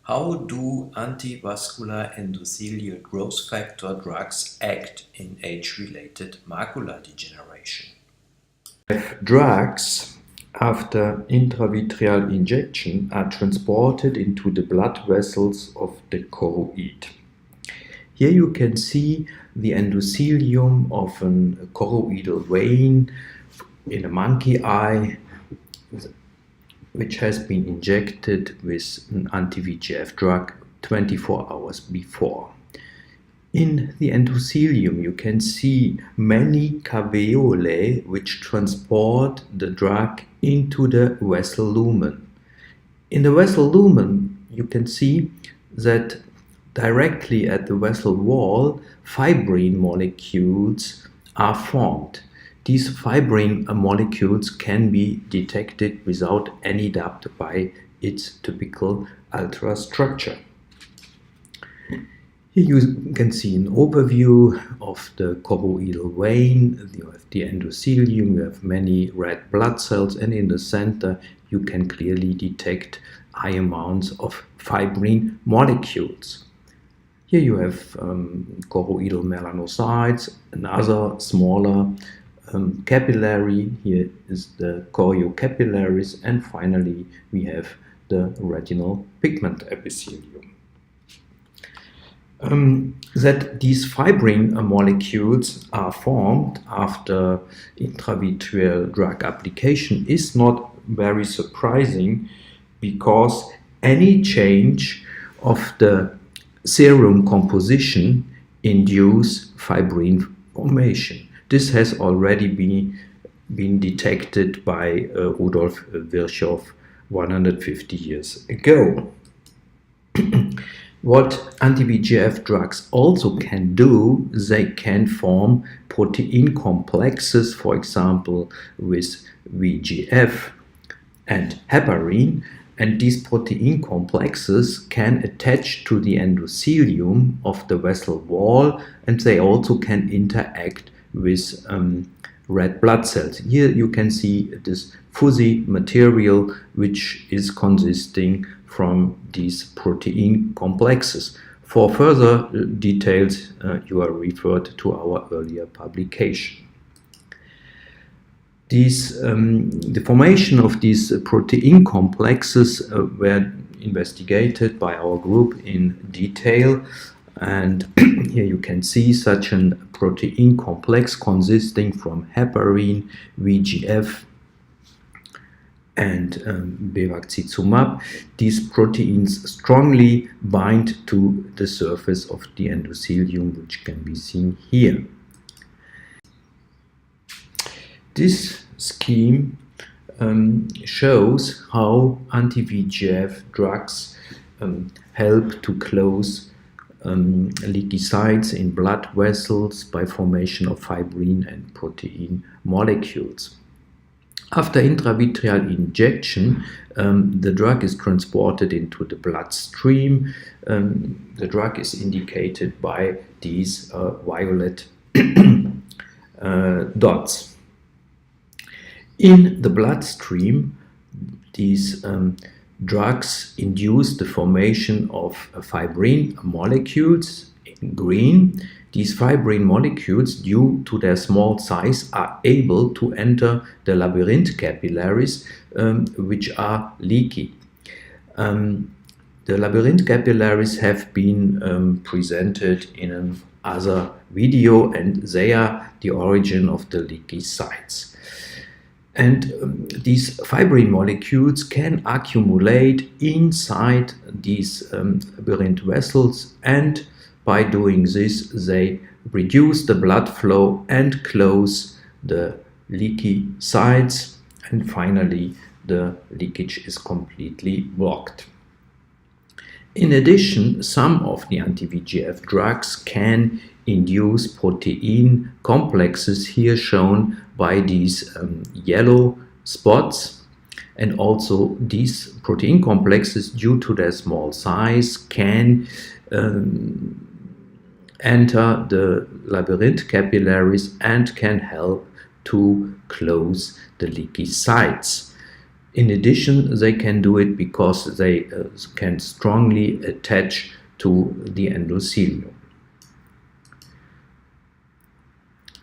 How do anti-vascular endothelial growth factor drugs act in age-related macular degeneration? Drugs after intravitreal injection are transported into the blood vessels of the choroid. Here you can see the endothelium of a choroidal vein in a monkey eye, which has been injected with an anti-VEGF drug 24 hours before. In the endothelium, you can see many caveolae which transport the drug into the vessel lumen. In the vessel lumen, you can see that directly at the vessel wall, fibrin molecules are formed. These fibrin molecules can be detected without any doubt by its typical ultrastructure. Here you can see an overview of the choroidal vein. You have the endothelium, you have many red blood cells, and in the center you can clearly detect high amounts of fibrin molecules. Here you have choroidal melanocytes, another smaller capillary. Here is the choriocapillaris, and finally we have the retinal pigment epithelium. That these fibrin molecules are formed after intravitreal drug application is not very surprising, because any change of the serum composition induce fibrin formation. This has already been detected by Rudolf Virchow 150 years ago. What anti-VEGF drugs also can do, they can form protein complexes, for example with VEGF and heparin, and these protein complexes can attach to the endothelium of the vessel wall, and they also can interact with red blood cells. Here you can see this fuzzy material which is consisting from these protein complexes. For further details, you are referred to our earlier publication. The formation of these protein complexes were investigated by our group in detail, and here you can see such a protein complex consisting from heparin, VEGF, and bevacizumab. These proteins strongly bind to the surface of the endothelium, which can be seen here. This scheme shows how anti-VEGF drugs help to close leaky sites in blood vessels by formation of fibrin and protein molecules. After intravitreal injection, the drug is transported into the bloodstream. The drug is indicated by these violet dots. In the bloodstream, these drugs induce the formation of fibrin molecules in green. These fibrin molecules, due to their small size, are able to enter the labyrinth capillaries, which are leaky. The labyrinth capillaries have been presented in another video, and they are the origin of the leaky sites. And these fibrin molecules can accumulate inside these labyrinth vessels, and by doing this, they reduce the blood flow and close the leaky sites, and finally the leakage is completely blocked. In addition, some of the anti-VEGF drugs can induce protein complexes, here shown by these yellow spots, and also these protein complexes, due to their small size, can enter the labyrinth capillaries and can help to close the leaky sites. In addition, they can do it because they can strongly attach to the endothelium.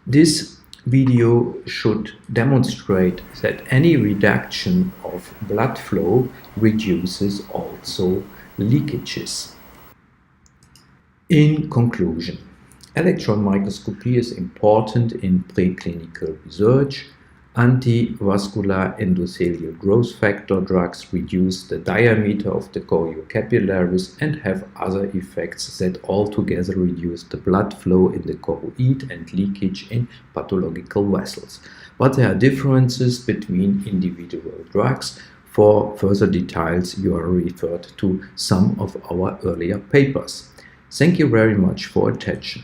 This video should demonstrate that any reduction of blood flow reduces also leakages. In conclusion, electron microscopy is important in preclinical research. Anti-vascular endothelial growth factor drugs reduce the diameter of the choriocapillaries and have other effects that altogether reduce the blood flow in the choroid and leakage in pathological vessels. But there are differences between individual drugs. For further details, you are referred to some of our earlier papers. Thank you very much for attention.